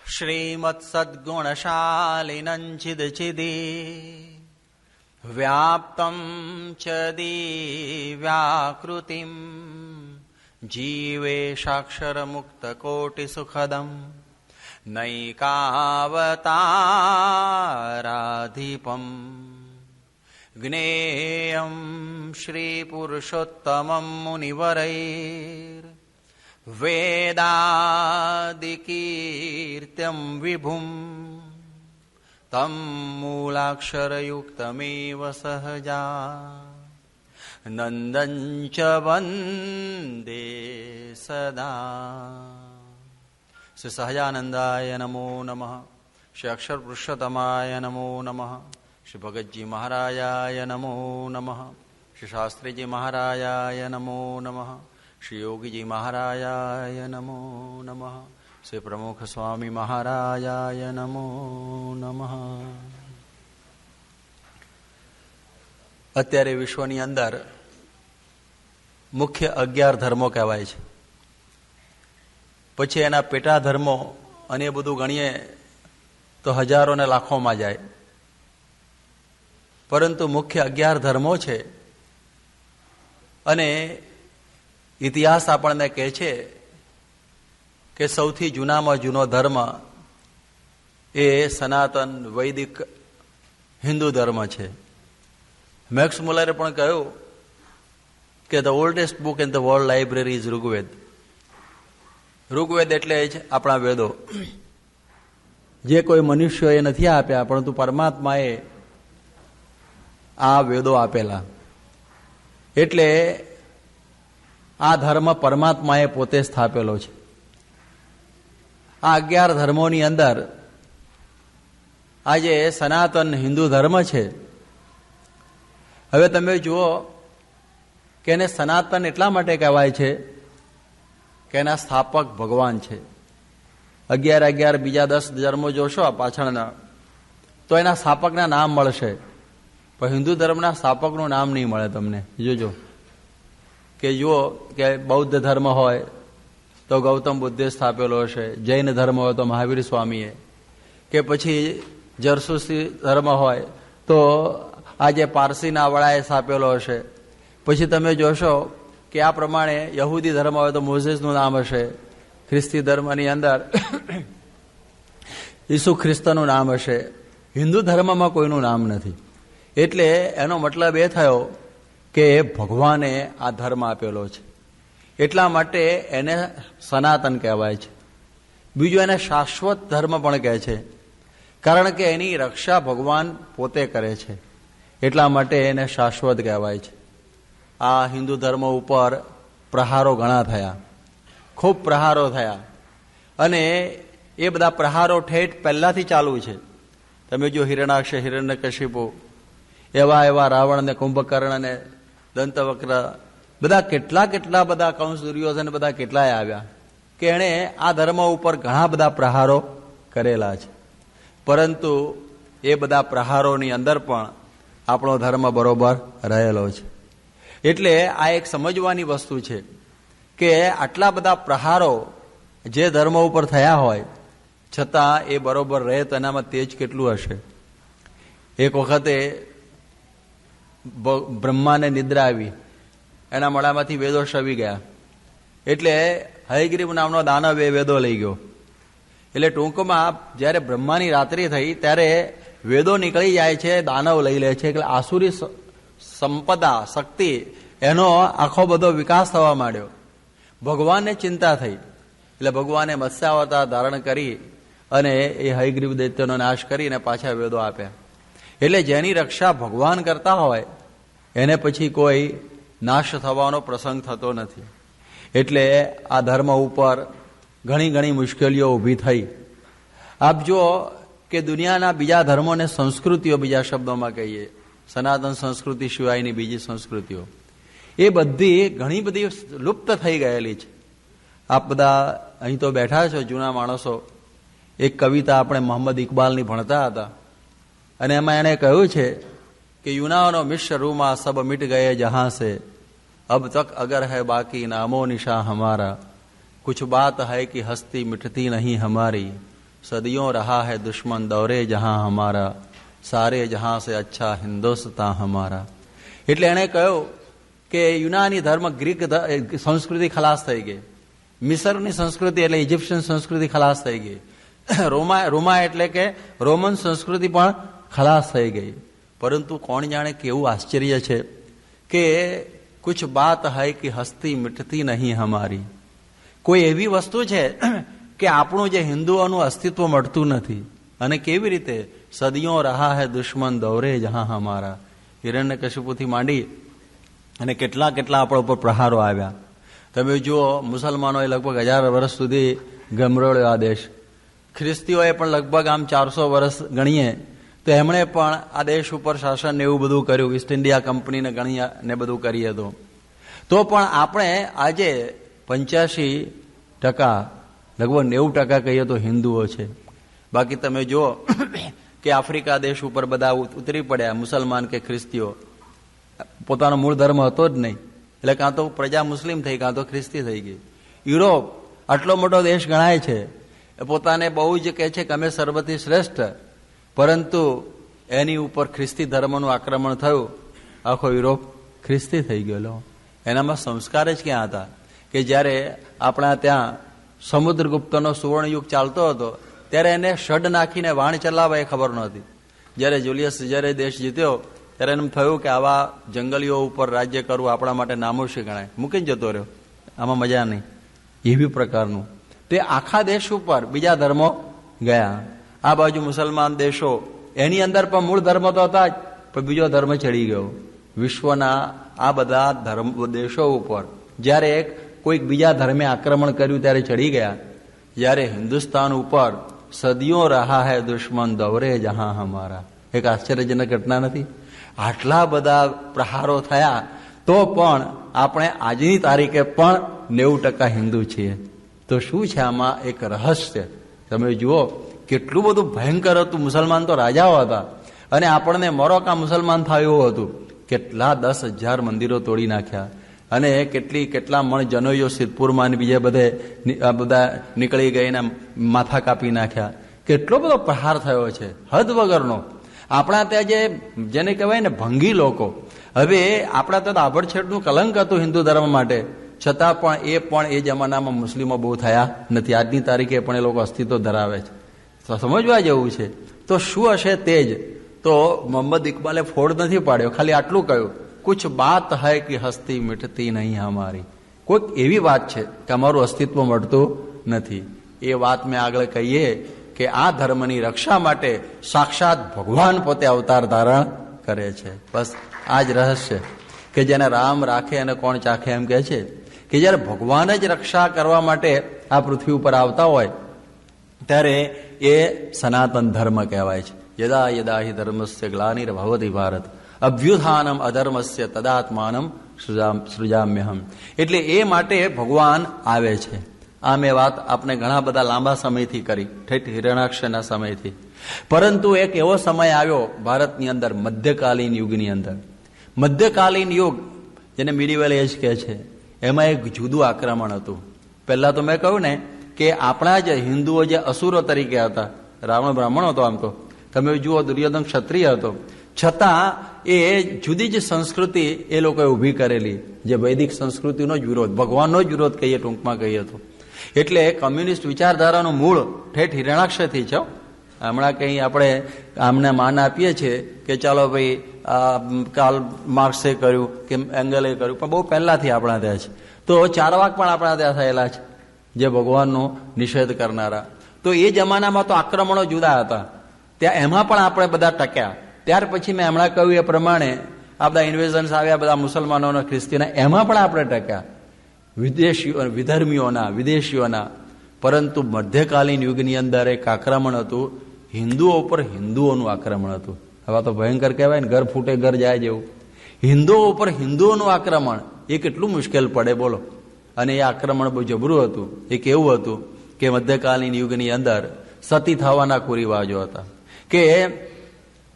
श्रीमत्सद्गुणशालिनं चिदचिदी व्याप्तं च दिव्याकृतिं जीवेशाक्षरमुक्तकोटिसुखदं नैकावताराधिपं ज्ञेयं श्रीपुरुषोत्तमं मुनिवरैर्वेदादिकीर्त्यं विभुं तं मूलाक्षरयुक्तमेव सहजा नन्दं च वन्दे सदा। श्री सहजानंदाय नमो नमः। श्री अक्षर पुरुषोत्तमाय नमो नमः। श्री भगतजी महाराजाय नमो नमः। श्री शास्त्रीजी महाराजाय नमो नमः। श्री योगीजी महाराजाय नमो नमः। श्री प्रमुख स्वामी महाराजाय नमो नमः। અત્યારે વિશ્વની અંદર મુખ્ય 11 ધર્મો કહેવાય છે. પછી એના પેટા ધર્મો અને એ બધું ગણીએ તો હજારો ને લાખોમાં જાય. પરંતુ મુખ્ય 11 ધર્મો છે અને ઇતિહાસ આપણને કહે છે કે સૌથી જૂનામાં જૂનો ધર્મ એ સનાતન વૈદિક હિન્દુ ધર્મ છે. મેક્સ મુલરે પણ કહ્યું કે the oldest book in the world library is Rigveda. Rigveda એટલે જ આપણા વેદો, જે કોઈ મનુષ્યોએ નથી આપ્યા પરંતુ પરમાત્માએ આ વેદો આપેલા. એટલે આ ધર્મ પરમાત્માએ પોતે સ્થાપેલો છે. આ 11 ધર્મોની અંદર આજે સનાતન હિન્દુ ધર્મ છે. હવે તમે જુઓ કે એને સનાતન એટલા માટે કહેવાય છે કે એના સ્થાપક ભગવાન છે. 11 બીજા 10 ધર્મો જોશો પાછળના તો એના સ્થાપકના નામ મળશે, પણ હિન્દુ ધર્મના સ્થાપકનું નામ નહીં મળે તમને. જોજો કે જુઓ કે બૌદ્ધ ધર્મ હોય તો ગૌતમ બુદ્ધે સ્થાપેલો હશે, જૈન ધર્મ હોય તો મહાવીર સ્વામીએ, કે પછી જરસુસી ધર્મ હોય તો આજે પારસીના વડાએ સ્થાપેલો હશે. પછી તમે જોશો કે આ પ્રમાણે યહૂદી ધર્મ હોય તો મોઝેસનું નામ હશે, ખ્રિસ્તી ધર્મની અંદર ઈસુ ખ્રિસ્તનું નામ હશે. હિન્દુ ધર્મમાં કોઈનું નામ નથી. એટલે એનો મતલબ એ થયો કે ભગવાને આ ધર્મ આપેલો છે, એટલા માટે એને સનાતન કહેવાય છે. બીજું એને શાશ્વત ધર્મ પણ કહે છે, કારણ કે એની રક્ષા ભગવાન પોતે કરે છે, એટલા માટે એને શાશ્વત કહેવાય છે. આ હિન્દુ ધર્મ ઉપર પ્રહારો ઘણા થયા, ખૂબ પ્રહારો થયા, અને એ બધા પ્રહારો ઠેઠ પહેલાથી ચાલુ છે. તમે જો હિરણાક્ષ, હિરણ્યકશિપુ, એવા રાવણ ને કુંભકર્ણ ને દંતવક્ર, બધા કેટલા બધા કંસ, દુર્યોધન, બધા કેટલાય આવ્યા કે એણે આ ધર્મ ઉપર ઘણા બધા પ્રહારો કરેલા છે. પરંતુ એ બધા પ્રહારોની અંદર પણ આપણો ધર્મ બરોબર રહેલો છે. એટલે આ એક સમજવાની વસ્તુ છે કે આટલા બધા પ્રહારો જે ધર્મ ઉપર થયા હોય છતાં એ બરોબર રહે તો એનામાં તેજ કેટલું હશે. એક વખતે બ્રહ્માને નિદ્રા આવી, એના મળામાંથી વેદો શવી ગયા. એટલે હયગ્રીવ નામનો દાનવ એ વેદો લઈ ગયો. એટલે ટૂંકમાં જ્યારે બ્રહ્માની રાત્રિ થઈ ત્યારે વેદો નીકળી જાય છે, દાનવ લઈ લે છે. એટલે આસુરી સંપદા શક્તિ એનો આખો બધો વિકાસ થવા માંડ્યો. ભગવાનને ચિંતા થઈ, એટલે ભગવાને મત્સ્યાવતાર ધારણ કરી અને એ હયગ્રીવ દૈત્યનો નાશ કરીને પાછા વેદો આપ્યા. એટલે જેની રક્ષા ભગવાન કરતા હોય એને પછી કોઈ નાશ થવાનો પ્રસંગ થતો નથી. એટલે આ ધર્મ ઉપર ઘણી મુશ્કેલીઓ ઊભી થઈ. આપ જુઓ કે દુનિયાના બીજા ધર્મોને સંસ્કૃતિઓ, બીજા શબ્દોમાં કહીએ સનાતન સંસ્કૃતિ સિવાયની બીજી સંસ્કૃતિઓ, એ બધી ઘણી બધી લુપ્ત થઈ ગયેલી છે. આપ બધા અહીં તો બેઠા છો જૂના માણસો. એક કવિતા આપણે મોહમ્મદ ઇકબાલની ભણતા હતા અને એમાં એણે કહ્યું છે કે યુનાનો મિશ્ર રૂમાં સબ મિટ ગયે જહાં સે, अब तक अगर है बाकी नामो निशा हमारा, कुछ बात है कि हस्ती मिटती नहीं हमारी, સદીઓ રહા હૈ દુશ્મન દૌરે જહાં હમારા, સારે જહાં સે અચ્છા હિન્દોસ્તાન હમારા. એટલે એણે કહ્યું કે યુનાની ધર્મ, ગ્રીક સંસ્કૃતિ ખલાસ થઈ ગઈ, મિસરની સંસ્કૃતિ એટલે ઇજિપ્શિયન સંસ્કૃતિ ખલાસ થઈ ગઈ, રોમા એટલે કે રોમન સંસ્કૃતિ પણ ખલાસ થઈ ગઈ. પરંતુ કોણ જાણે કેવું આશ્ચર્ય છે કે કુછ બાત હૈ કે હસ્તી મિટતી નહીં હમારી. કોઈ એવી વસ્તુ છે કે આપણું જે હિન્દુઓનું અસ્તિત્વ મળતું નથી. અને કેવી રીતે? સદીઓ રહા હૈ દુશ્મન દૌરે જહાં હમારા. હિરણ્યકશિપુથી માંડી અને કેટલા કેટલા આપણા ઉપર પ્રહારો આવ્યા. તમે જુઓ, મુસલમાનોએ લગભગ 1000 વર્ષ સુધી ગમરોળ્યો આ દેશ. ખ્રિસ્તીઓએ પણ લગભગ આમ 400 વર્ષ ગણીએ તો એમણે પણ આ દેશ ઉપર શાસન ને એવું બધું કર્યું. ઈસ્ટ ઇન્ડિયા કંપનીને ગણીએ ને બધું કરીએ તો પણ આપણે આજે 85% લગભગ 90% કહીએ તો હિન્દુઓ છે. બાકી તમે જુઓ કે આફ્રિકા દેશ ઉપર બધા ઉતરી પડ્યા, મુસલમાન કે ખ્રિસ્તીઓ. પોતાનો મૂળ ધર્મ હતો જ નહીં, એટલે કાં તો પ્રજા મુસ્લિમ થઈ, કાં તો ખ્રિસ્તી થઈ ગઈ. યુરોપ આટલો મોટો દેશ ગણાય છે, પોતાને બહુ જ કહે છે કે અમે સર્વથી શ્રેષ્ઠ, પરંતુ એની ઉપર ખ્રિસ્તી ધર્મનું આક્રમણ થયું, આખો યુરોપ ખ્રિસ્તી થઈ ગયેલો. એનામાં સંસ્કાર જ ક્યાં હતા? કે જ્યારે આપણા ત્યાં સમુદ્રગુપ્તનો સુવર્ણયુગ ચાલતો હતો ત્યારે એને ષડ નાખીને વાણ ચલાવવા એ ખબર નહોતી. જ્યારે જુલિયસ સીઝરે દેશ જીત્યો ત્યારે એમ થયું કે આવા જંગલીઓ ઉપર રાજ્ય કરવું આપણા માટે નામુશી ગણાય, મૂકીને જતો રહ્યો, આમાં મજા નહીં. એવી પ્રકારનું તે આખા દેશ ઉપર બીજા ધર્મો ગયા. આ બાજુ મુસલમાન દેશો, એની અંદર પણ મૂળ ધર્મ તો હતા જ, પણ બીજો ધર્મ ચડી ગયો. વિશ્વના આ બધા ધર્મ દેશો ઉપર જ્યારે કોઈક બીજા ધર્મે આક્રમણ કર્યું ત્યારે ચડી ગયા. જ્યારે હિન્દુસ્તાન ઉપર સદીઓ રહા હૈ દુશ્મન દૌરે જહાં હમારા. એક આશ્ચર્યજનક ઘટના નથી? આટલા બધા પ્રહારો થયા તો પણ આપણે આજની તારીખે પણ 90% હિન્દુ છીએ. તો શું છે આમાં એક રહસ્ય? તમે જુઓ કેટલું બધું ભયંકર હતું. મુસલમાન તો રાજાઓ હતા અને આપણને મરો કાં મુસલમાન થાય એવું હતું. કેટલા 10,000 મંદિરો તોડી નાખ્યા અને કેટલા મણ જનોઈઓ સિદ્ધપુરમાં ને બીજે બધે બધા નીકળી ગઈને માથા કાપી નાખ્યા. કેટલો બધો પ્રહાર થયો છે હદ વગરનો. આપણા ત્યાં જેને કહેવાય ને ભંગી લોકો, હવે આપણા ત્યાં આભડછેડનું કલંક હતું હિન્દુ ધર્મ માટે, છતાં પણ એ જમાનામાં મુસ્લિમો બહુ થયા નથી. આજની તારીખે પણ એ લોકો અસ્તિત્વ ધરાવે છે. સમજવા જેવું છે. તો શું હશે તે જ તો મોહમ્મદ ઇકબાલે ફોડ નથી પાડ્યો, ખાલી આટલું કહ્યું, કુછ બાત હૈ કે હસ્તી મિટતી નહીં હમારી. કોઈક એવી વાત છે કે અમારું અસ્તિત્વ મળતું નથી. એ વાત મેં આગળ કહીએ કે આ ધર્મની રક્ષા માટે સાક્ષાત ભગવાન પોતે અવતાર ધારણ કરે છે. બસ આ જ રહસ્ય કે જેને રામ રાખે અને કોણ ચાખે, એમ કહે છે કે જ્યારે ભગવાન જ રક્ષા કરવા માટે આ પૃથ્વી ઉપર આવતા હોય ત્યારે એ સનાતન ધર્મ કહેવાય છે. યદા યદા હિ ધર્મસ્ય ગ્લાનિર્ભવતિ ભારત અભ્યુત્થાનમ અધર્મસ્ય તદાત્માનમ સૃજામ્યહમ. એટલે એ માટે ભગવાન આવે છે. આ મેં વાત આપણે ઘણા બધા લાંબા સમયથી કરી, ઠેઠ હિરણાક્ષના સમયથી. પરંતુ એક એવો સમય આવ્યો ભારતની અંદર, મધ્યકાલીન યુગની અંદર. મધ્યકાલીન યુગ જેને મિડિવલ એજ કહે છે, એમાં એક જુદું આક્રમણ હતું. પહેલા તો મેં કહ્યું ને કે આપણા જ હિન્દુઓ જે અસુરો તરીકે હતા, રાવણ બ્રાહ્મણ હતો, આમ તો તમે જુઓ દુર્યોધન ક્ષત્રિય હતો, છતાં એ જુદી જ સંસ્કૃતિ એ લોકોએ ઊભી કરેલી, જે વૈદિક સંસ્કૃતિનો જ વિરોધ, ભગવાનનો જ વિરોધ કહીએ, ટૂંકમાં કહીએ તો. એટલે કમ્યુનિસ્ટ વિચારધારાનું મૂળ ઠેઠ હિરણાક્ષથી છે. હમણાં કંઈ આપણે આમને માન આપીએ છીએ કે ચાલો ભાઈ કાર્લ માર્ક્સે કર્યું કે એંગલે કર્યું, પણ બહુ પહેલાથી આપણા ત્યાં છે. તો ચારવાક પણ આપણા ત્યાં થયેલા છે, જે ભગવાનનો નિષેધ કરનારા. તો એ જમાનામાં તો આક્રમણો જુદા હતા, ત્યાં એમાં પણ આપણે બધા ટક્યા. ત્યાર પછી મેં હમણાં કહ્યું એ પ્રમાણે આ બધા ઇન્વેઝન્સ આવ્યા, બધા મુસલમાનોના, ખ્રિસ્તીના, એમાં પણ આપણે ટક્યા, વિધર્મીઓના, વિદેશીઓના. પરંતુ મધ્યકાલીન યુગની અંદર એક આક્રમણ હતું, હિન્દુઓ ઉપર હિન્દુઓનું આક્રમણ હતું. હવે તો ભયંકર કહેવાય ને, ઘર ફૂટે ઘર જાય જેવું. હિન્દુઓ ઉપર હિન્દુઓનું આક્રમણ એ કેટલું મુશ્કેલ પડે બોલો. અને એ આક્રમણ બહુ જબરું હતું. એ કેવું હતું કે મધ્યકાલીન યુગની અંદર સતી થવાના કુરિવાજો હતા કે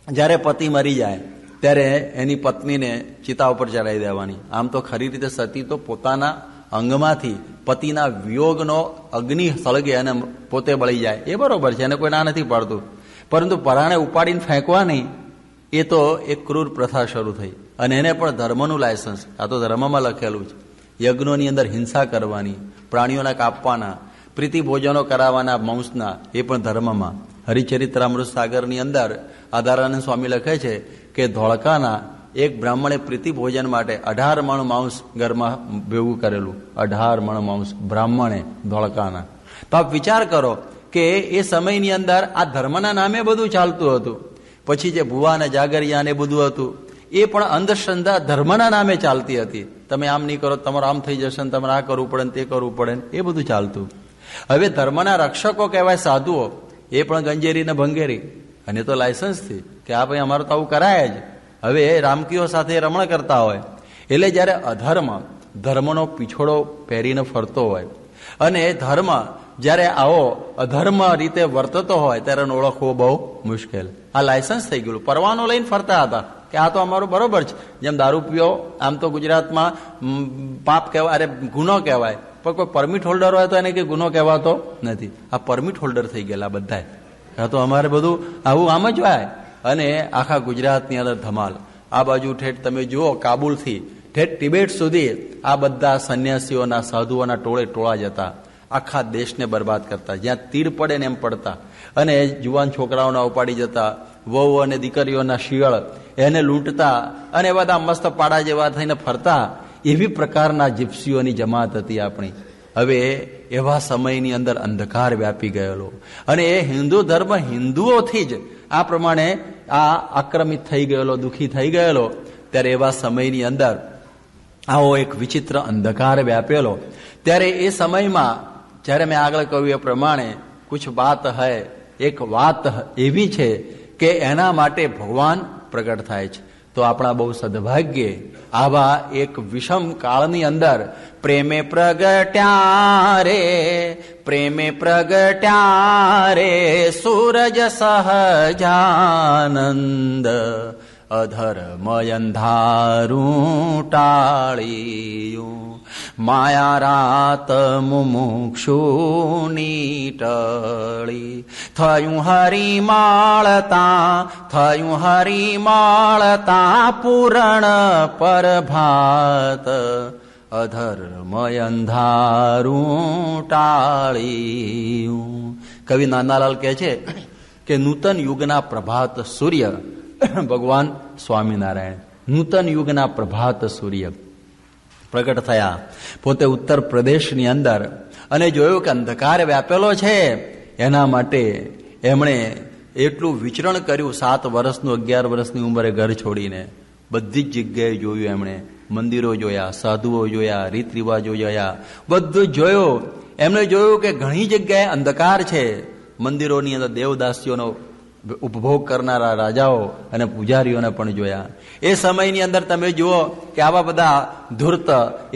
જ્યારે પતિ મરી જાય ત્યારે એની પત્નીને ચિતા ઉપર ચડાવી દેવાની. આમ તો ખરી રીતે સતી તો પોતાના અંગમાંથી પતિના વિયોગનો અગ્નિ સળગે અને પોતે બળી જાય એ બરોબર છે, એને કોઈ ના નથી પાડતું, પરંતુ પરાણે ઉપાડીને ફેંકવાની એ તો એક ક્રૂર પ્રથા શરૂ થઈ. અને એને પણ ધર્મનું લાયસન્સ, આ તો ધર્મમાં લખેલું છે. યજ્ઞોની અંદર હિંસા કરવાની, પ્રાણીઓના કાપવાના, પ્રીતિ ભોજનો કરાવવાના માંસના, એ પણ ધર્મમાં. હરિચરિત્રામૃત સાગરની અંદર આધારાનંદ સ્વામી લખે છે કે ધોળકાના એક બ્રાહ્મણે પ્રીતિ ભોજન માટે 18 મણ માંસ ઘરમાં ભેગું કરેલું. 18 મણ માંસ બ્રાહ્મણે ધોળકાના. તો આપ વિચાર કરો કે એ સમયની અંદર આ ધર્મના નામે બધું ચાલતું હતું. પછી જે ભુવા અને જાગરિયા ને બધું હતું એ પણ અંધશ્રદ્ધા ધર્મના નામે ચાલતી હતી. તમે આમ નહીં કરો, તમારે આમ થઈ જશે, ને તમારે આ કરવું પડે ને તે કરવું પડે, એ બધું ચાલતું. હવે ધર્મના રક્ષકો કહેવાય સાધુઓ, એ પણ ગંજેરી ને ભંગેરી, અને તો લાયસન્સથી કે આ ભાઈ અમારું તો આવું કરાય જ. હવે રામકીઓ સાથે રમણ કરતા હોય, એટલે જયારે અધર્મ ધર્મનો પીછોડો પહેરીને ફરતો હોય અને ધર્મ જયારે આવો અધર્મ રીતે વર્તતો હોય ત્યારે ઓળખવો બહુ મુશ્કેલ. આ લાયસન્સ થઈ ગયું, પરવાનો લઈને ફરતા હતા કે આ તો અમારું બરોબર છે. જેમ દારૂ પીઓ આમ તો ગુજરાતમાં પાપ કહેવાય, અરે ગુનો કહેવાય, પણ કોઈ પરમિટ હોલ્ડર હોય તો એને કે ગુનો કહેવાતો નથી. આ પરમિટ હોલ્ડર થઈ ગયેલા બધા. આ તો અમારે બધું આવું આમ જ હોય. અને આખા ગુજરાતની અંદર ધમાલ. આ બાજુ ઠેઠ તમે જુઓ કાબુલથી ઠેઠ ટિબેટ સુધી આ બધા સંન્યાસીઓના સાધુઓના ટોળે ટોળા જતા, આખા દેશને બરબાદ કરતા, જ્યાં તીર પડે ને એમ પડતા, અને જુવાન છોકરાઓના ઉપાડી જતા, વહુ અને દીકરીઓના શિયળ એને લૂંટતા, અને બધા મસ્ત પાડા જેવા થઈને ફરતા. એવી પ્રકારના જીપ્સીઓની જમાત હતી આપણી. હવે એવા સમયની અંદર અંધકાર વ્યાપી ગયેલો, અને એ હિન્દુ ધર્મ હિન્દુઓથી જ આ પ્રમાણે આ આક્રમિત થઈ ગયેલો, દુઃખી થઈ ગયેલો. ત્યારે એવા સમયની અંદર આવો એક વિચિત્ર અંધકાર વ્યાપેલો. ત્યારે એ સમયમાં જ્યારે મેં આગળ કહ્યું એ પ્રમાણે કુછ બાત હૈ, એક વાત એવી છે કે એના માટે ભગવાન પ્રગટ થાય છે. તો આપણા બહુ સદભાગ્યે આવા એક વિષમ કાળની અંદર પ્રેમે પ્રગટ્યા રે, પ્રેમે પ્રગટ્યા રે સૂરજ સહજાનંદ, અધર્મયંધારું ટાળ્યું, માયા રાત મુમુક્ષુની ટળી, થયું હરિમાળતા, થયું હરિમાળતા પૂરણ પરભાત, અધર્મયંધારું ટાળ્યું. કવિ નાનાલાલ કહે છે કે નૂતન યુગના પ્રભાત સૂર્ય ભગવાન સ્વામિનારાયણ, નૂતન યુગના પ્રભાત સૂર્ય પ્રગટ થયા પોતે ઉત્તર પ્રદેશની અંદર, અને જોયું કે અંધકાર વ્યાપેલો છે. એના માટે એમણે એટલું વિચરણ કર્યું. 7 વર્ષનું 11 વર્ષની ઉંમરે ઘર છોડીને બધી જ જગ્યાએ જોયું. એમણે મંદિરો જોયા, સાધુઓ જોયા, રીત રિવાજો જોયા, બધું જોયું. એમણે જોયું કે ઘણી જગ્યાએ અંધકાર છે. મંદિરોની અંદર દેવદાસીઓનો ઉપભોગ કરનારા રાજાઓ અને પૂજારીઓને પણ જોયા. એ સમયની અંદર તમે જુઓ કે આવા બધા ધૂર્ત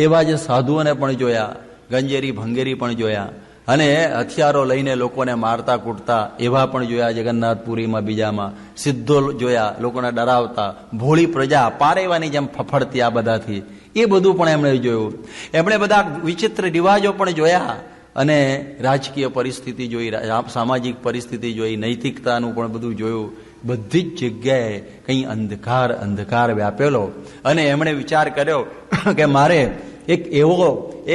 એવા જે સાધુઓને પણ જોયા, ગંજેરી ભંગેરી પણ જોયા, અને હથિયારો લઈને લોકોને મારતા કૂટતા એવા પણ જોયા. જગન્નાથપુરીમાં બીજામાં સિદ્ધો જોયા, લોકોને ડરાવતા, ભોળી પ્રજા પારેવાની જેમ ફફડતી આ બધાથી, એ બધું પણ એમણે જોયું. એમણે બધા વિચિત્ર રિવાજો પણ જોયા, અને રાજકીય પરિસ્થિતિ જોઈ, સામાજિક પરિસ્થિતિ જોઈ, નૈતિકતાનું પણ બધું જોયું. બધી જ જગ્યાએ કંઈ અંધકાર અંધકાર વ્યાપેલો. અને એમણે વિચાર કર્યો કે મારે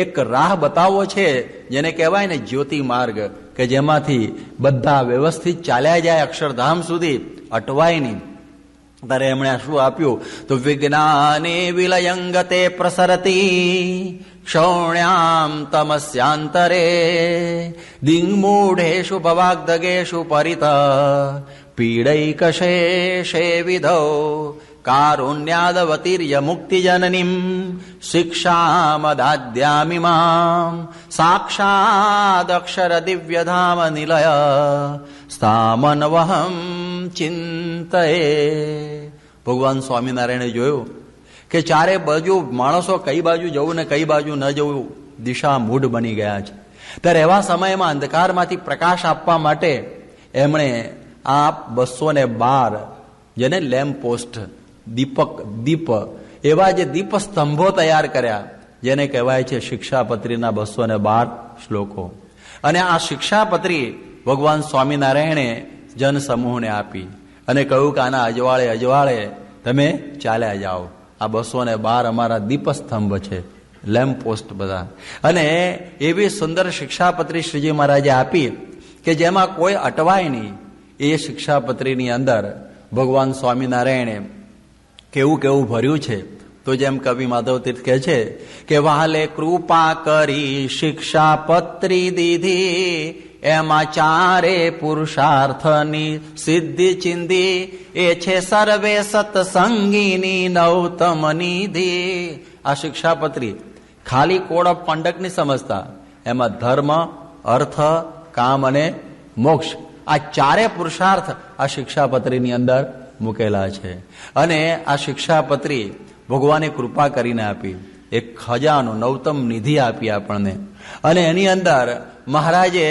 એક રાહ બતાવવો છે, જેને કહેવાય ને જ્યોતિ માર્ગ, કે જેમાંથી બધા વ્યવસ્થિત ચાલ્યા જાય અક્ષરધામ સુધી, અટવાય નહીં. ત્યારે એમણે શું આપ્યું? તો વિજ્ઞાને વિલયંગતે પ્રસરતી ક્ષૌણ્યામ તમસ્યાંતરે, દિગ્મૂઢેષુ ભવાગ્દગેષુ પરિત પીડૈકશેષે વિધૌ, કારુણ્યાદવતીર્ય મુક્તિજનનીમ શિક્ષામદાદ્યામિમામ, સાક્ષાદક્ષર દિવ્યધામ નિલય સ્થામનવહમ ચિંતયે. ભગવાન સ્વામિનારાયણે જોયું કે ચારે બાજુ માણસો કઈ બાજુ જવું ને કઈ બાજુ ન જવું દિશા મૂઢ બની ગયા છે. ત્યારે એવા સમયમાં અંધકારમાંથી પ્રકાશ આપવા માટે એમણે આ 212 જેને લેમ્પ પોસ્ટ, દીપ એવા જે દીપ સ્તંભો તૈયાર કર્યા. જેને કહેવાય છે શિક્ષાપત્રીના 212 શ્લોકો. અને આ શિક્ષાપત્રી ભગવાન સ્વામિનારાયણે જનસમૂહને આપી અને કહ્યું કે આના અજવાળે અજવાળે તમે ચાલ્યા જાઓ. આ 212 અમારા દીપસ્તંભ છે, લેમ્પ પોસ્ટ બધા. અને એવી સુંદર શિક્ષાપત્રી શ્રીજી મહારાજે આપી કે જેમાં કોઈ અટવાય નહીં. એ શિક્ષાપત્રીની અંદર ભગવાન સ્વામિનારાયણે કેવું કેવું ભર્યું છે. તો જેમ કવિ માધવ તીર્થ કહે છે કે વહાલે કૃપા કરી શિક્ષાપત્રી દીધી, એમાં ચારે પુરુષાર્થની સિદ્ધિ ચિંધી, એ છે સર્વે સત્સંગીની નવતમ નિધિ. આ શિક્ષાપત્રી ખાલી કોડ ઓફ કોન્ડક્ટ નહીં સમજતા, એમાં ધર્મ, અર્થ, કામ અને મોક્ષ આ ચારે પુરુષાર્થ આ શિક્ષાપત્રીની અંદર મૂકેલા છે. અને આ શિક્ષાપત્રી ભગવાને કૃપા કરીને આપી, એક ખજાનો નવતમ નિધિ આપી આપણને. અને એની અંદર મહારાજે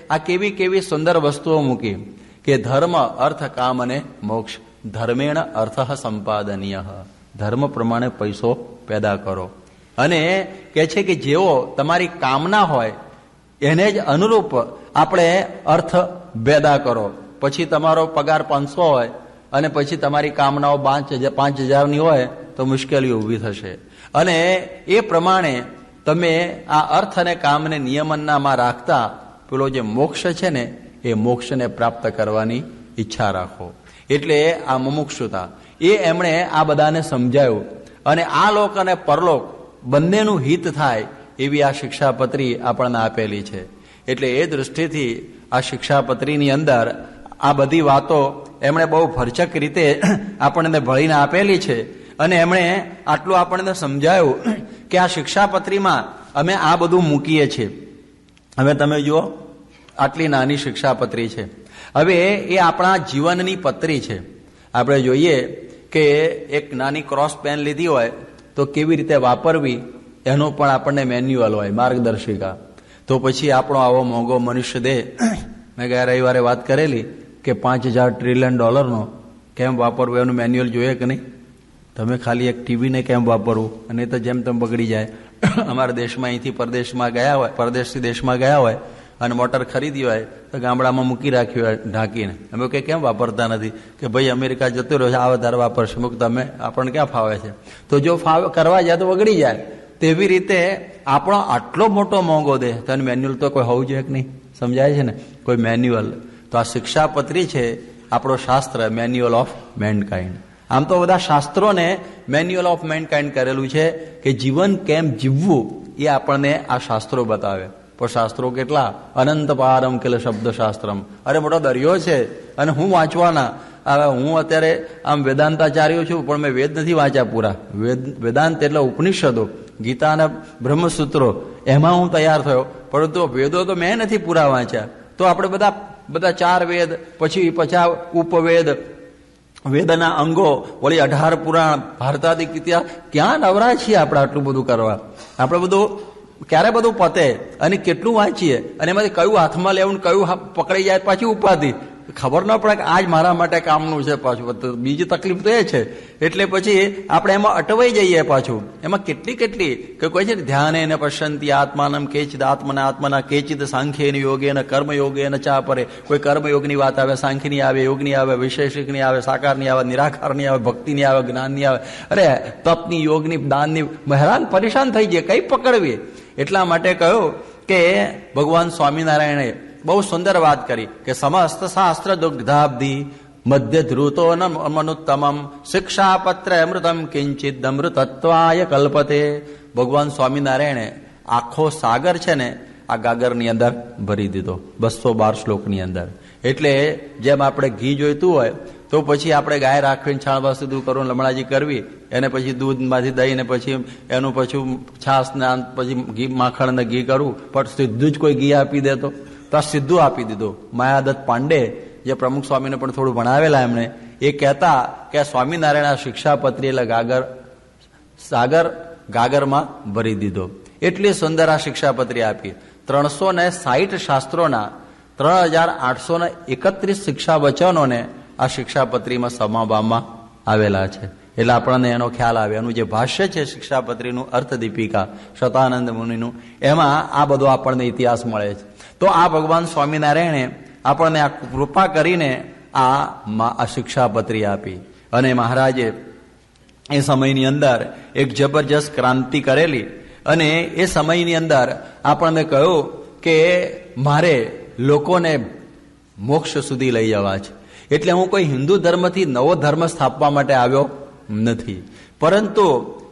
આ કેવી કેવી સુંદર વસ્તુઓ મૂકી કે ધર્મ, અર્થ, કામ અને મોક્ષ. ધર્મેણ અર્થ સંપાદનીય, ધર્મ પ્રમાણે પૈસો પેદા કરો. અને કહે છે કે જેવો તમારી કામના હોય એને જ અનુરૂપ આપણે અર્થ પેદા કરો. પછી તમારો પગાર 500 હોય અને પછી તમારી કામનાઓ 5,000ની હોય તો મુશ્કેલીઓ ઊભી થશે. અને એ પ્રમાણે તમે આ અર્થ અને કામને નિયમનનામાં રાખતા પેલો જે મોક્ષ છે ને એ મોક્ષને પ્રાપ્ત કરવાની ઈચ્છા રાખો. એટલે આ મુમુક્ષુતા એ એમણે આ બધાને સમજાયું. અને આ લોક અને પરલોક બંનેનું હિત થાય એવી આ શિક્ષાપત્રી આપણને આપેલી છે. એટલે એ દૃષ્ટિથી આ શિક્ષાપત્રીની અંદર આ બધી વાતો એમણે બહુ ભરચક રીતે આપણને ભળીને આપેલી છે. અને એમણે આટલું આપણને સમજાયું કે આ શિક્ષાપત્રીમાં અમે આ બધું મૂકીએ છીએ. હવે તમે જુઓ, આટલી નાની શિક્ષાપત્રી છે. હવે એ આપણા જીવનની પત્રી છે. આપણે જોઈએ કે એક નાની ક્રોસ પેન લીધી હોય તો કેવી રીતે વાપરવી એનું પણ આપણને મેન્યુઅલ હોય, માર્ગદર્શિકા. તો પછી આપણો આવો મોંઘો મનુષ્ય દેહ, મેં ગયા રવિવારે વાત કરેલી કે $5,000 ટ્રિલિયન કેમ વાપરવું એનું મેન્યુઅલ જોઈએ કે નહીં? તમે ખાલી એક ટીવીને કેમ વાપરવું, અને તો જેમ તેમ બગડી જાય. અમારા દેશમાં અહીંથી પરદેશમાં ગયા હોય, પરદેશથી દેશમાં ગયા હોય અને મોટર ખરીદી હોય તો ગામડામાં મૂકી રાખ્યું હોય ઢાંકીને. અમે કે કેમ વાપરતા નથી? કે ભાઈ અમેરિકા જતો રહ્યો છે, આ વધારે વાપરશે. મૂક તમે, આપણને ક્યાં ફાવે છે? તો જો કરવા જાય તો બગડી જાય. તેવી રીતે આપણો આટલો મોટો મોંઘો દેહ, તો મેન્યુઅલ તો કોઈ હોવું જોઈએ કે નહીં? સમજાય છે ને? કોઈ મેન્યુઅલ. તો આ શિક્ષાપત્રી છે આપણો શાસ્ત્ર, મેન્યુઅલ ઓફ મેનકાઇન્ડ. આમ તો બધા શાસ્ત્રોને મેન્યુઅલ ઓફ મેનકાઇન્ડ કરેલું છે કે જીવન કેમ જીવવું એ આપણને આ શાસ્ત્રો બતાવે. પણ શાસ્ત્રો કેટલા અનંત પારમ કેલ શબ્દ શાસ્ત્રમ, અરે મોટો દરિયો છે. અને હું વાંચવાના, હવે હું અત્યારે આમ વેદાંતાચાર્ય છું પણ મેં વેદ નથી વાંચ્યા પૂરા. વેદાંત એટલે ઉપનિષદો, ગીતા અને બ્રહ્મસૂત્રો, એમાં હું તૈયાર થયો. પરંતુ વેદો તો મેં નથી પૂરા વાંચ્યા. તો આપણે બધા 4 વેદ, પછી 50 ઉપવેદ, વેદના અંગો, વળી 18 પુરાણ, ભારતાદિક ઇતિહાસ, ક્યાં નવરા છીએ આપણે આટલું બધું કરવા? આપણે બધું ક્યારે બધું પતે અને કેટલું વાંચીએ, અને એમાંથી કયું હાથમાં લેવું, કયું પકડી જાય પાછી ઉપાધિ ખબર ન પડે કે આજ મારા માટે કામનું છે. પાછું બીજી તકલીફ તો એ છે. એટલે પછી આપણે એમાં અટવાઈ જઈએ. પાછું એમાં કેટલી કે કોઈ છે ને, ધ્યાન એને પશ્યંતી આત્માનમ કેચિદ આત્મના કેચિદ સાંખ્ય યોગે ને કર્મયોગે ને ચા પરે. કોઈ કર્મયોગની વાત આવે, સાંખ્યની આવે, યોગની આવે, વિશેષિકની આવે, સાકારની આવે, નિરાકારની આવે, ભક્તિની આવે, જ્ઞાનની આવે, અરે તપની, યોગની, દાનની, હેરાન પરેશાન થઈ જાય, કઈ પકડવી. એટલા માટે કહ્યું કે ભગવાન સ્વામિનારાયણે બહુ સુંદર વાત કરી કે સમસ્ત શાસ્ત્ર દુગ્ધાબ્ધિ મધ્ય ધ્રુતો મનુત્તમમ શિક્ષાપત્ર અમૃતમ કિંચિત અમૃતત્વાય કલ્પતે. ભગવાન સ્વામિનારાયણે આખો સાગર છે ને આ ગાગરની અંદર ભરી દીધો 212 શ્લોકની અંદર. એટલે જેમ આપણે ઘી જોઈતું હોય તો પછી આપણે ગાય રાખવીને છાણવા સીધું કરવું, લમણાજી કરવી, એને પછી દૂધમાંથી દહીં ને પછી એનું પછી છાશ ને પછી ઘી, માખણ ને ઘી કરવું. પણ સીધું જ કોઈ ઘી આપી દે તો આ સીધું આપી દીધું. માયાદત્ત પાંડે, જે પ્રમુખ સ્વામીને પણ થોડું ભણાવેલા, એમણે એ કહેતા કે સ્વામિનારાયણ શિક્ષાપત્રી એટલે સાગર ગાગરમાં ભરી દીધો. એટલી સુંદર આ શિક્ષાપત્રી આપી. 360 શાસ્ત્રોના 3831 શિક્ષા વચનોને આ શિક્ષાપત્રીમાં સમાવવામાં આવેલા છે. એટલે આપણને એનો ખ્યાલ આવે. એનું જે ભાષ્ય છે શિક્ષાપત્રીનું અર્થદીપિકા શતાનંદ મુનિનું, એમાં આ બધો આપણને ઇતિહાસ મળે છે. તો આ ભગવાન સ્વામિનારાયણે આપણને આ કૃપા કરીને આ શિક્ષાપત્રી આપી. અને મહારાજે એ સમયની અંદર એક જબરજસ્ત ક્રાંતિ કરેલી. અને એ સમયની અંદર આપણને કહ્યું કે મારે લોકોને મોક્ષ સુધી લઈ જવા છે. એટલે હું કોઈ હિન્દુ ધર્મથી નવો ધર્મ સ્થાપવા માટે આવ્યો નથી, પરંતુ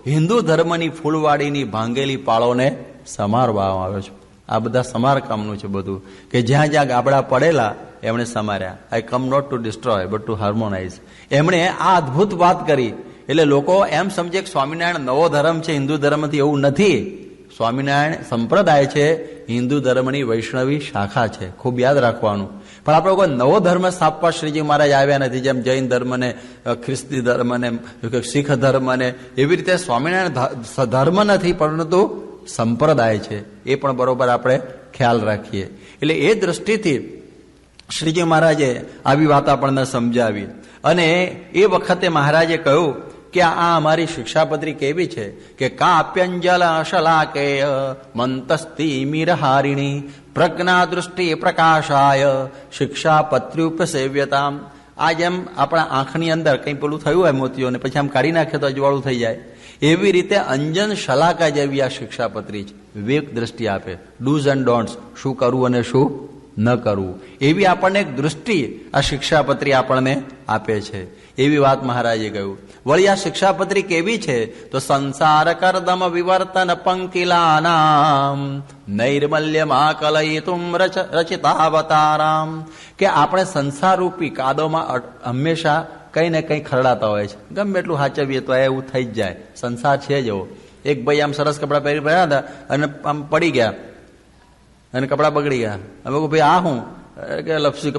હિન્દુ ધર્મની ફૂલવાડીની ભાંગેલી પાળોને સમારવા આવ્યો છું. આ બધા સમારકામનું છે બધું, કે જ્યાં જ્યાં ગાબડા પડેલા એમણે સમાર્યા. I come not to destroy but to harmonise. એમણે આ અદભુત વાત કરી. એટલે લોકો એમ સમજે કે સ્વામિનારાયણ નવો ધર્મ છે હિન્દુ ધર્મથી. એવું નથી. સ્વામિનારાયણ સંપ્રદાય છે, હિન્દુ ધર્મની વૈષ્ણવી શાખા છે. ખૂબ યાદ રાખવાનું. પણ આપણે કોઈ નવો ધર્મ સ્થાપવા શ્રીજી મહારાજ આવ્યા નથી. જેમ જૈન ધર્મને, ખ્રિસ્તી ધર્મને, શીખ ધર્મને, એવી રીતે સ્વામિનારાયણ ધર્મ નથી, પરંતુ સંપ્રદાય છે. એ પણ બરોબર આપણે ખ્યાલ રાખીએ. એટલે એ દ્રષ્ટિથી શ્રીજી મહારાજે આવી વાત આપણને સમજાવી. અને એ વખતે મહારાજે કહ્યું કે આ અમારી શિક્ષાપત્રી કેવી છે કે કાપ્યંજલ શલાકેય મંતસ્તિમિરહારિણી પ્રજ્ઞા દૃષ્ટિ પ્રકાશાય શિક્ષાપત્ર્યુપસેવ્યતામ. આ જેમ આપણા આંખની અંદર કંઈ પેલું થયું હોય મોતીઓને, પછી આમ કાઢી નાખે તો અજવાળું થઈ જાય, એવી રીતે અંજન શલાકા જેવી આ શિક્ષાપત્રી છે. વિવેક દ્રષ્ટિ આપે, ડૂઝ એન્ડ ડોન્ટ્સ, શું કરવું અને શું ન કરવું, એવી આપણને એક દૃષ્ટિ આ શિક્ષાપત્રી આપણને આપે છે. એવી વાત મહારાજે કહ્યું. વળી આ શિક્ષાપત્રી કેવી છે તો સંસાર કરદમ વિવર્તન પંકિલાનામ નૈર્મલ્યમાં કલયિતુમ રચિતાવતારામ. કે આપણે સંસારરૂપી કાદોમાં હંમેશા કંઈ ને કંઈ ખરડાતા હોય છે. ગમે એટલું સાચવીએ તો એવું થઈ જ જાય. સંસાર છે જ એવો. એક ભાઈ આમ સરસ કપડાં પહેરી રહ્યા હતા અને આમ પડી ગયા અને કપડાં બગડી ગયા. અમે કહું ભાઈ આ હું કે લપસી,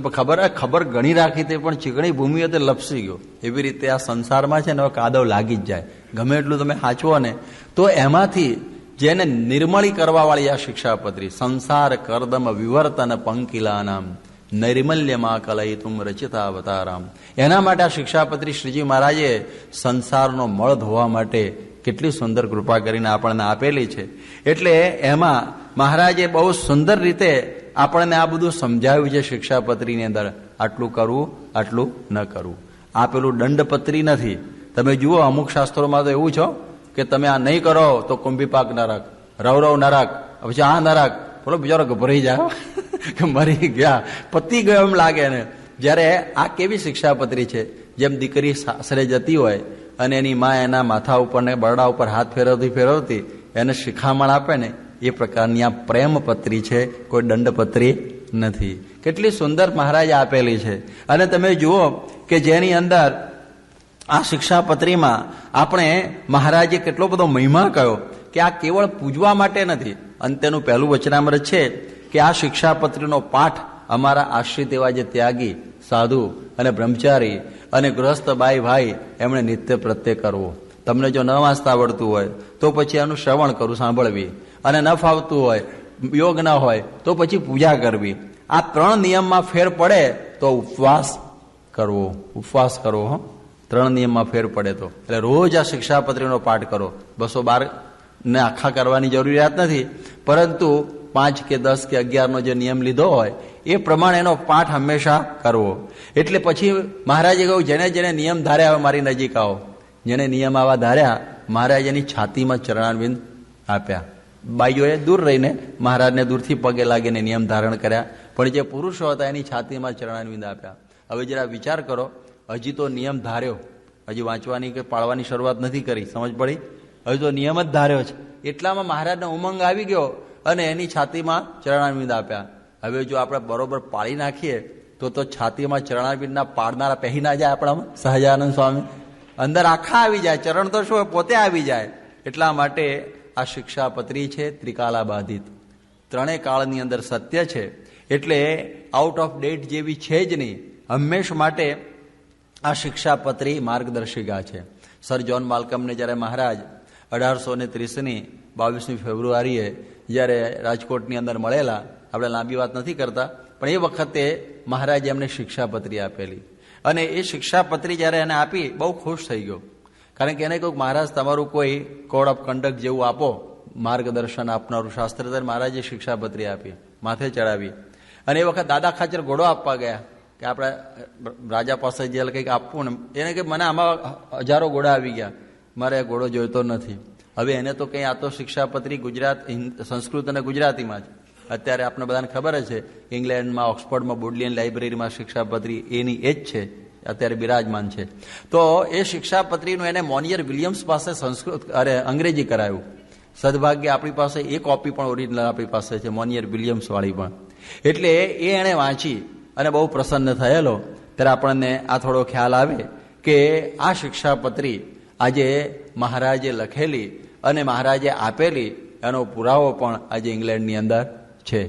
ખબર ઘણી રાખી તે પણ ચીકણી ભૂમિ હતી, લપસી ગયો. એવી રીતે આ સંસારમાં છે ને કાદવ લાગી જ જાય. ગમે એટલું તમે સાચવો ને તો એમાંથી જેને નિર્મળી કરવા વાળી આ શિક્ષાપત્રી, સંસાર કરદમ વિવર્તન પંકિલાનામ નૈર્મલ્યમાં કલયિતુમ રચિતા અવતારામ. એના માટે આ શિક્ષાપત્રી શ્રીજી મહારાજે સંસારનો મળ ધોવા માટે કેટલી સુંદર કૃપા કરીને આપણને આપેલી છે. એટલે એમાં મહારાજે બહુ સુંદર રીતે આપણને આ બધું સમજાવ્યું છે શિક્ષાપત્રીની અંદર. આટલું કરવું, આટલું ન કરવું. આ પેલું દંડપત્રી નથી. તમે જુઓ અમુક શાસ્ત્રોમાં તો એવું છે કે તમે આ નહીં કરો તો કુંભીપાક નરક, રવરવ નરક, પછી આ નરક. બોલો બિચારો ગભરાઈ જાય કે મરી ગયા, પતી ગયો એમ લાગે ને. જ્યારે આ કેવી શિક્ષાપત્રી છે, જેમ દીકરી સાસરે જતી હોય અને એની મા એના માથા ઉપર ને બરડા ઉપર હાથ ફેરવતી એને શિખામણ આપે ને, એ પ્રકારની આ પ્રેમપત્રી છે, કોઈ દંડપત્રી નથી. કેટલી સુંદર મહારાજે આપેલી છે. અને તમે જુઓ કે જેની અંદર આ શિક્ષાપત્રીમાં આપણે મહારાજે કેટલો બધો મહિમા કહ્યો કે આ કેવળ પૂજવા માટે નથી. અંત્યનું પહેલું વચનામૃત છે કે આ શિક્ષાપત્રીનો પાઠ અમારા આશ્રિત એવા જે ત્યાગી, સાધુ અને બ્રહ્મચારી અને ગૃહસ્થ ભાઈ એમણે નિત્ય પ્રત્યે કરવો. તમને જો ન વાંચતા આવડતું હોય તો પછી એનું શ્રવણ કરવું, સાંભળવી, અને ન ફાવતું હોય, યોગ ન હોય તો પછી પૂજા કરવી. આ 3 નિયમમાં ફેર પડે તો ઉપવાસ કરવો. 3 નિયમમાં ફેર પડે તો. એટલે રોજ આ શિક્ષાપત્રીનો પાઠ કરો. 212 ને આખા કરવાની જરૂરિયાત નથી, પરંતુ 5 કે 10 કે 11નો જે નિયમ લીધો હોય એ પ્રમાણે એનો પાઠ હંમેશા કરવો. એટલે પછી મહારાજે કહ્યું જેને જેને નિયમ ધાર્યા મારી નજીક આવો. જેને નિયમ આવા ધાર્યા મહારાજ એની છાતીમાં ચરણારવિંદ આપ્યા. બાઈઓએ દૂર રહીને મહારાજને દૂરથી પગે લાગીને નિયમ ધારણ કર્યા, પણ જે પુરુષો હતા એની છાતીમાં ચરણારવિંદ આપ્યા. હવે જરા વિચાર કરો, હજી તો નિયમ ધાર્યો, હજી વાંચવાની કે પાળવાની શરૂઆત નથી કરી, સમજ પડી? હજી તો નિયમ જ ધાર્યો છે. એટલામાં મહારાજને ઉમંગ આવી ગયો અને એની છાતીમાં ચરણારવિંદ આપ્યા. હવે જો આપણે બરોબર પાળી નાખીએ તો છાતીમાં ચરણારવિંદના પાડનારા પહેરી ના જાય આપણામાં? સહજાનંદ સ્વામી અંદર આખા આવી જાય, ચરણ તો શું પોતે આવી જાય. એટલા માટે આ શિક્ષાપત્રી છે ત્રિકાલા બાધિત, 3 કાળની અંદર સત્ય છે. એટલે આઉટ ઓફ ડેટ જેવી છે જ નહીં. હંમેશ માટે આ શિક્ષાપત્રી માર્ગદર્શિકા છે. સર જ્હોન માલ્કમને જ્યારે મહારાજ 1830ની 22મી ફેબ્રુઆરીએ જ્યારે રાજકોટની અંદર મળેલા, આપણે લાંબી વાત નથી કરતા, પણ એ વખતે મહારાજે એમને શિક્ષાપત્રી આપેલી. અને એ શિક્ષાપત્રી જ્યારે એને આપી બહુ ખુશ થઈ ગયો, કારણ કે એને કહ્યું મહારાજ તમારું કોઈ કોડ ઓફ કન્ડક્ટ જેવું આપો, માર્ગદર્શન આપનારું શાસ્ત્ર. મહારાજે શિક્ષાપત્રી આપી, માથે ચડાવી. અને એ વખત દાદા ખાચર ઘોડો આપવા ગયા કે આપણે રાજા પાસે જે કંઈક આપવું ને, એને કે મને આમાં હજારો ઘોડા આવી ગયા, મારે ઘોડો જોઈતો નથી. હવે એને તો કંઈ આ તો શિક્ષાપત્રી ગુજરાત સંસ્કૃત અને ગુજરાતીમાં જ અત્યારે આપણે બધાને ખબર જ છે. ઇંગ્લેન્ડમાં ઓક્સફર્ડમાં બોડલિયન લાઇબ્રેરીમાં શિક્ષાપત્રી એની એ જ છે, અત્યારે બિરાજમાન છે. તો એ શિક્ષાપત્રીનું એને મોનિયર વિલિયમ્સ પાસે અંગ્રેજી કરાયું. સદભાગ્ય આપણી પાસે એ કોપી પણ ઓરિજિનલ આપણી પાસે છે, મોનિયર વિલિયમ્સ વાળી પણ. એટલે એ એણે વાંચી અને બહુ પ્રસન્ન થયેલો. ત્યારે આપણને આ થોડો ખ્યાલ આવે કે આ શિક્ષાપત્રી આજે મહારાજે લખેલી અને મહારાજે આપેલી એનો પુરાવો પણ આજે ઇંગ્લેન્ડની અંદર છે.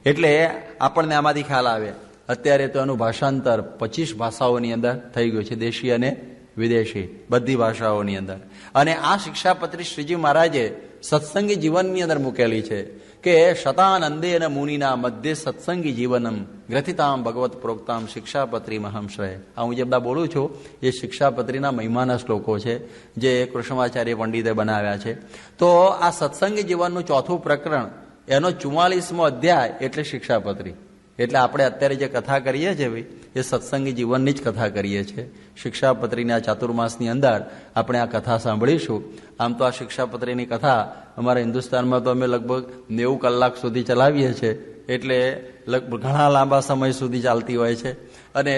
એટલે આપણને આમાંથી ખ્યાલ આવે. અત્યારે તો એનું ભાષાંતર 25 ભાષાઓની અંદર થઈ ગયું છે, દેશી અને વિદેશી બધી ભાષાઓની અંદર. અને આ શિક્ષાપત્રી શ્રીજી મહારાજે સત્સંગી જીવનની અંદર મૂકેલી છે કે શતાનંદે અને મુનિના મધ્ય સત્સંગી જીવનમ ગ્રથિતામ ભગવત પ્રોક્તામ શિક્ષાપત્રી મહામશ્રય. આ હું જે બધા બોલું છું એ શિક્ષાપત્રીના મહિમાના શ્લોકો છે જે કૃષ્ણાચાર્ય પંડિતે બનાવ્યા છે. તો આ સત્સંગી જીવનનું 4થું પ્રકરણ, એનો 44મો અધ્યાય એટલે શિક્ષાપત્રી. એટલે આપણે અત્યારે જે કથા કરીએ છીએ ભાઈ, એ સત્સંગી જીવનની જ કથા કરીએ છીએ. શિક્ષાપત્રીના ચાતુર્માસની અંદર આપણે આ કથા સાંભળીશું. આમ તો આ શિક્ષાપત્રીની કથા અમારા હિન્દુસ્તાનમાં તો અમે લગભગ 90 કલાક સુધી ચલાવીએ છીએ, એટલે લગભગ ઘણા લાંબા સમય સુધી ચાલતી હોય છે. અને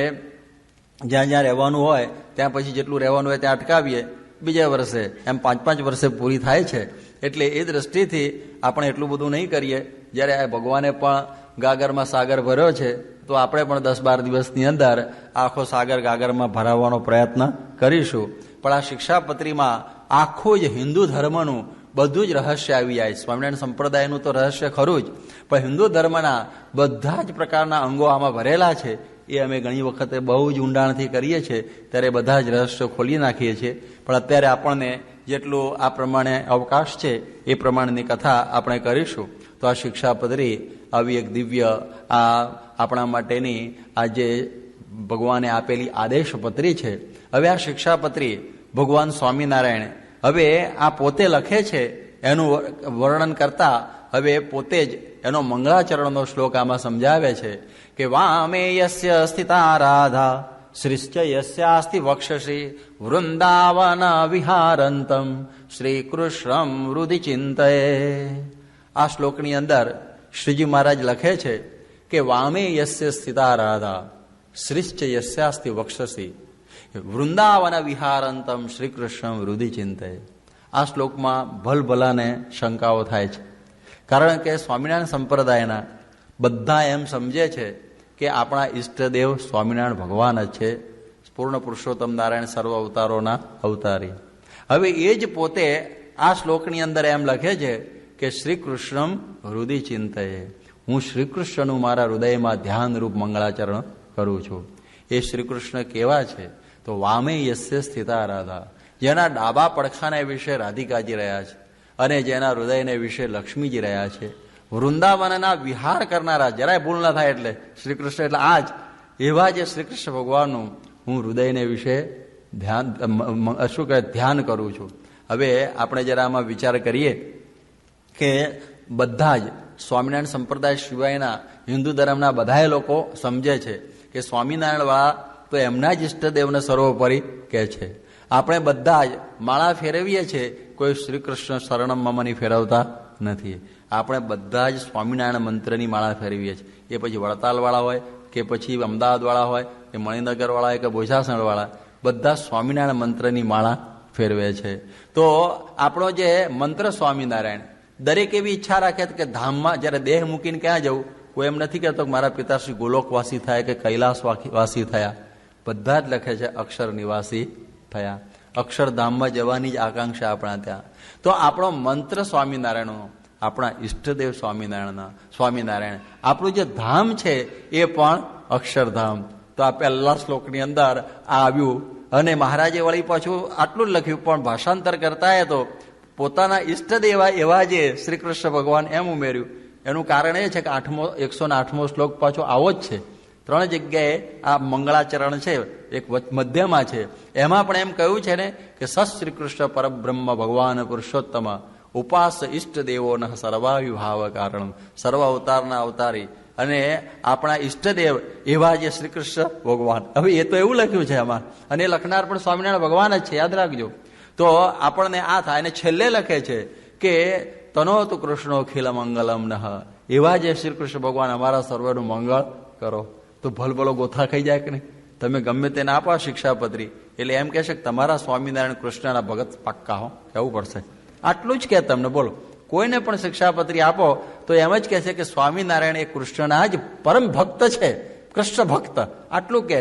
જ્યાં જ્યાં રહેવાનું હોય ત્યાં પછી જેટલું રહેવાનું હોય ત્યાં અટકાવીએ, બીજા વર્ષે એમ 5-5 વર્ષે પૂરી થાય છે. એટલે એ દ્રષ્ટિથી આપણે એટલું બધું નહીં કરીએ. જ્યારે ભગવાને પણ ગાગરમાં સાગર ભર્યો છે તો આપણે પણ 10-12 દિવસની અંદર આખો સાગર ગાગરમાં ભરાવવાનો પ્રયત્ન કરીશું. પણ આ શિક્ષાપત્રીમાં આખું જ હિન્દુ ધર્મનું બધું જ રહસ્ય આવી જાય. સ્વામિનારાયણ સંપ્રદાયનું તો રહસ્ય ખરું જ, પણ હિન્દુ ધર્મના બધા જ પ્રકારના અંગો આમાં ભરેલા છે. એ અમે ઘણી વખતે બહુ જ ઊંડાણથી કરીએ છીએ, ત્યારે બધા જ રહસ્યો ખોલી નાખીએ છીએ. પણ અત્યારે આપણને જેટલું આ પ્રમાણે અવકાશ છે એ પ્રમાણેની કથા આપણે કરીશું. તો આ શિક્ષાપત્રી આવી એક દિવ્ય આપણા માટેની આ જે ભગવાને આપેલી આદેશપત્રી છે. હવે આ શિક્ષાપત્રી ભગવાન સ્વામિનારાયણ હવે આ પોતે લખે છે, એનું વર્ણન કરતા હવે પોતે જ એનો મંગળાચરણનો શ્લોક આમાં સમજાવે છે કે વામે યસ્ય સ્થિતા રાધા શ્રીશ્ચ યસ્યાસ્તિ વક્ષસી વૃંદાવન વિહારંતમ શ્રી કૃષ્ણમ હૃદિ ચિંતયે. આ શ્લોકની અંદર શ્રીજી મહારાજ લખે છે કે વામે યસ્ય સ્થિતા રાધા શ્રીશ્ચ યસ્યાસ્તિ વક્ષસી વૃંદાવન વિહારંતમ શ્રી કૃષ્ણ હૃદિ ચિંતયે. આ શ્લોકમાં ભલભલાને શંકાઓ થાય છે, કારણ કે સ્વામિનારાયણ સંપ્રદાયના બધા એમ સમજે છે કે આપણા ઈષ્ટદેવ સ્વામિનારાયણ ભગવાન જ છે, પૂર્ણ પુરુષોત્તમ નારાયણ સર્વ અવતારોના અવતારી. હવે એ જ પોતે આ શ્લોકની અંદર એમ લખે છે કે શ્રી કૃષ્ણમ હૃદિ ચિંતયે, હું શ્રી કૃષ્ણનું મારા હૃદયમાં ધ્યાનરૂપ મંગળાચરણ કરું છું. એ શ્રી કૃષ્ણ કેવા છે? તો વામે યસ્ય સ્થિતા રાધા, જેના ડાબા પડખાને વિશે રાધિકાજી રહ્યા છે અને જેના હૃદયને વિશે લક્ષ્મીજી રહ્યા છે. વૃંદાવનના વિહાર કરનારા, જરાય ભૂલ ના થાય એટલે શ્રી કૃષ્ણ એટલે આ જ એવા જે શ્રી કૃષ્ણ ભગવાનનું હું હૃદયને વિશે ધ્યાન કરું છું. હવે આપણે જરા આમાં વિચાર કરીએ કે બધા જ સ્વામિનારાયણ સંપ્રદાય સિવાયના હિન્દુ ધર્મના બધા લોકો સમજે છે કે સ્વામિનારાયણ વાળા તો એમના જ ઈષ્ટદેવને સર્વોપરી કહે છે. આપણે બધા જ માળા ફેરવીએ છીએ, કોઈ શ્રી કૃષ્ણ શરણમ મમની ફેરવતા નથી. આપણે બધા જ સ્વામિનારાયણ મંત્રની માળા ફેરવીએ છીએ. એ પછી વડતાલવાળા હોય કે પછી અમદાવાદવાળા હોય કે મણિનગરવાળા હોય કે બોજાસણવાળા, બધા સ્વામિનારાયણ મંત્રની માળા ફેરવે છે. તો આપણો જે મંત્ર સ્વામિનારાયણ, દરેક એવી ઈચ્છા રાખે કે ધામમાં જ્યારે દેહ મૂકીને ક્યાં જવું, કોઈ એમ નથી કહેતો કે મારા પિતાશ્રી ગોલોકવાસી થાય કે કૈલાસવાસી થયા. બધા જ લખે છે અક્ષર નિવાસી થયા. અક્ષરધામમાં જવાની જ આકાંક્ષા આપણા ત્યાં. તો આપણો મંત્ર સ્વામિનારાયણનો, આપણા ઈષ્ટદેવ સ્વામિનારાયણ, આપણું જે ધામ છે એ પણ અક્ષરધામ. તો આ પહેલા શ્લોકની અંદર આ આવ્યું. અને મહારાજે વળી પાછું આટલું જ લખ્યું, પણ ભાષાંતર કરતા એ તો પોતાના ઈષ્ટદેવ એવા જે શ્રી કૃષ્ણ ભગવાન એમ ઉમેર્યું. એનું કારણ એ છે કે 108મો શ્લોક પાછો આવો જ છે ત્રણ જગ્યાએ આ મંગળાચરણ છે, એક મધ્યમાં છે, એમાં પણ એમ કહ્યું છે ને કે સશ્રી કૃષ્ણ પરબ્રહ્મ ભગવાન પુરુષોત્તમ ઉપાસ ઇષ્ટ દેવો ન સર્વાવિભાવ કારણ, સર્વ અવતારના અવતારી અને આપણા ઈષ્ટદેવ એવા જે શ્રી કૃષ્ણ ભગવાન. હવે એ તો એવું લખ્યું છે આમાં, અને એ લખનાર પણ સ્વામિનારાયણ ભગવાન જ છે, યાદ રાખજો. તો આપણને આ થાય. અને છેલ્લે લખે છે કે તનોતુ કૃષ્ણો ખિલ મંગલમ નહ, એવા જે શ્રી કૃષ્ણ ભગવાન અમારા સર્વનું મંગળ કરો. તો ભલભલો ગોથા ખાઈ જાય કે નહીં? તમે ગમે તેને આપો શિક્ષાપત્રી એટલે એમ કહેશે કે તમારા સ્વામિનારાયણ કૃષ્ણના ભગત પાક્કા હો, કહેવું પડશે. આટલું જ કહે તમને. બોલો, કોઈને પણ શિક્ષાપત્રી આપો તો એમ જ કહે છે કે સ્વામિનારાયણ એ કૃષ્ણના જ પરમ ભક્ત છે, કૃષ્ણ ભક્ત. આટલું કે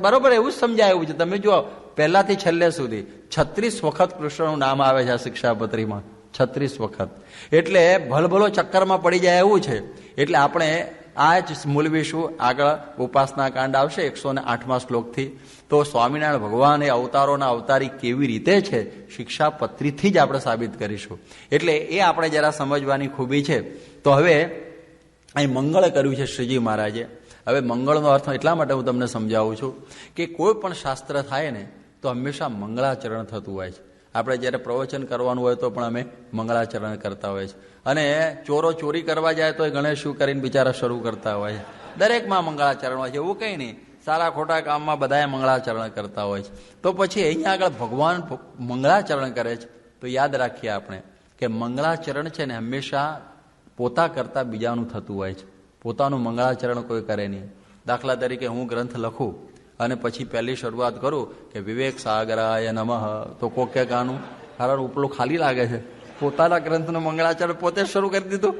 બરોબર એવું જ સમજાયું છે. તમે જુઓ પહેલાથી છેલ્લે સુધી 36 વખત કૃષ્ણનું નામ આવે છે આ શિક્ષાપત્રીમાં, 36 વખત. એટલે ભલભલો ચક્કરમાં પડી જાય એવું છે. એટલે આપણે આ જ મૂલવીશું. આગળ ઉપાસના કાંડ આવશે 108મા શ્લોકથી. તો સ્વામિનારાયણ ભગવાન એ અવતારોના અવતારી કેવી રીતે છે શિક્ષાપત્રીથી જ આપણે સાબિત કરીશું. એટલે એ આપણે જરા સમજવાની ખૂબી છે. તો હવે અહીં મંગળ કર્યું છે શ્રીજી મહારાજે. હવે મંગળનો અર્થ એટલા માટે હું તમને સમજાવું છું કે કોઈ પણ શાસ્ત્ર થાય ને તો હંમેશા મંગળાચરણ થતું હોય છે. આપણે જ્યારે પ્રવચન કરવાનું હોય તો પણ અમે મંગળાચરણ કરતા હોય છે. અને ચોરો ચોરી કરવા જાય તો ગણેશ શું કરીને બિચારા શરૂ કરતા હોય છે. દરેકમાં મંગળાચરણ હોય છે, એવું કંઈ નહીં. સારા ખોટા કામમાં બધાએ મંગળાચરણ કરતા હોય છે. તો પછી અહીંયા આગળ ભગવાન મંગળાચરણ કરે છે. તો યાદ રાખીએ આપણે કે મંગળાચરણ છે ને હંમેશા પોતા કરતા બીજાનું થતું હોય છે. પોતાનું મંગળાચરણ કોઈ કરે નહીં. દાખલા તરીકે હું ગ્રંથ લખું અને પછી પહેલી શરૂઆત કરું કે વિવેક સાગરાય નમઃ, તો કોક કે ગાનું હારા ઉપલું ખાલી લાગે છે. પોતાના ગ્રંથનું મંગળાચરણ પોતે શરૂ કરી દીધું,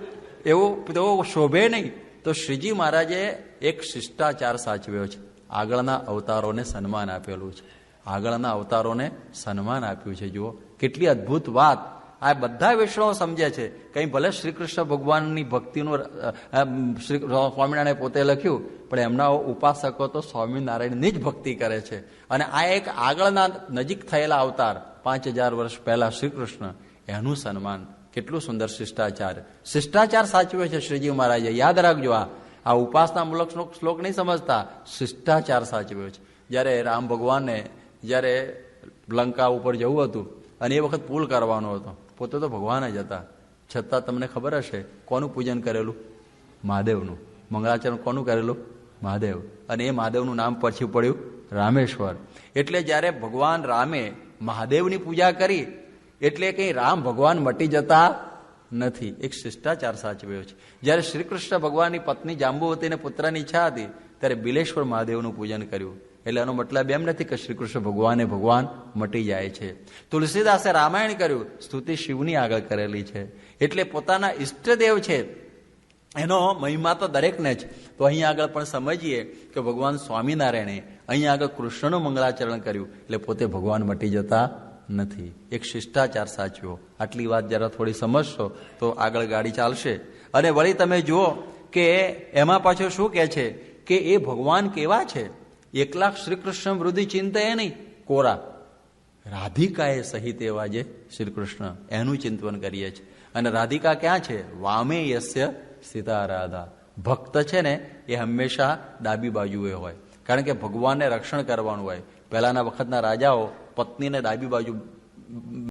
એવું તો શોભે નહીં. તો શ્રીજી મહારાજે એક શિષ્ટાચાર સાચવ્યો છે. આગળના અવતારોને સન્માન આપેલું છે. આગળના અવતારોને સન્માન આપ્યું છે. જુઓ કેટલી અદ્ભુત વાત. આ બધા વૈષ્ણવો સમજે છે. કંઈ ભલે શ્રી કૃષ્ણ ભગવાનની ભક્તિનું શ્રી સ્વામિનારાયણે પોતે લખ્યું, પણ એમના ઉપાસકો તો સ્વામિનારાયણની જ ભક્તિ કરે છે. અને આ એક આગળના નજીક થયેલા અવતાર 5000 વર્ષ પહેલા શ્રી કૃષ્ણ, એનું સન્માન. કેટલું સુંદર શિષ્ટાચાર સાચવે છે શ્રીજી મહારાજે. યાદ રાખજો, આ ઉપાસનામૂલક શ્લોક નહીં સમજતા, શિષ્ટાચાર સાચવ્યો છે. જ્યારે રામ ભગવાનને જ્યારે લંકા ઉપર જવું હતું અને એ વખત પુલ કરવાનો હતો, પોતે તો ભગવાન જ હતા, છતાં તમને ખબર હશે કોનું પૂજન કરેલું? મહાદેવનું. મંગળાચરણ કોનું કરેલું? મહાદેવ. અને એ મહાદેવનું નામ પછી પડ્યું રામેશ્વર. એટલે જ્યારે ભગવાન રામે મહાદેવની પૂજા કરી એટલે કંઈ રામ ભગવાન મટી જતા નથી. એક શિષ્ટાચાર સાચવ્યો છે. જ્યારે શ્રી કૃષ્ણ ભગવાનની પત્ની જાંબુવતીને પુત્રની ઈચ્છા હતી ત્યારે બિલેશ્વર મહાદેવનું પૂજન કર્યું. એટલે એનો મતલબ એમ નથી કે શ્રી કૃષ્ણ ભગવાન મટી જાય છે. તુલસીદાસે રામાયણ કર્યું, સ્તુતિ શિવની આગળ કરેલી છે. એટલે પોતાના ઈષ્ટદેવ છે એનો મહિમા તો દરેકને જ. તો અહીંયા આગળ પણ સમજીએ કે ભગવાન સ્વામિનારાયણે અહીંયા આગળ કૃષ્ણનું મંગળાચરણ કર્યું એટલે પોતે ભગવાન મટી જતા નથી. એક શિષ્ટાચાર સાચવ્યો. આટલી વાત જરા થોડી સમજશો તો આગળ ગાડી ચાલશે. અને વળી તમે જુઓ કે એમાં પાછું શું કહે છે કે એ ભગવાન કેવા છે? એકલા શ્રી કૃષ્ણ વૃદ્ધિ ચિંતા એ નહીં, કોરા રાધિકાએ સહિત એવા જે શ્રી કૃષ્ણ, એનું ચિંતન કરીએ છીએ. અને રાધિકા ક્યાં છે? વામે યસ્ય સીતા રાધા. ભક્ત છે ને એ હંમેશા ડાબી બાજુએ હોય, કારણ કે ભગવાનને રક્ષણ કરવાનું હોય. પહેલાના વખતના રાજાઓ પત્નીને ડાબી બાજુ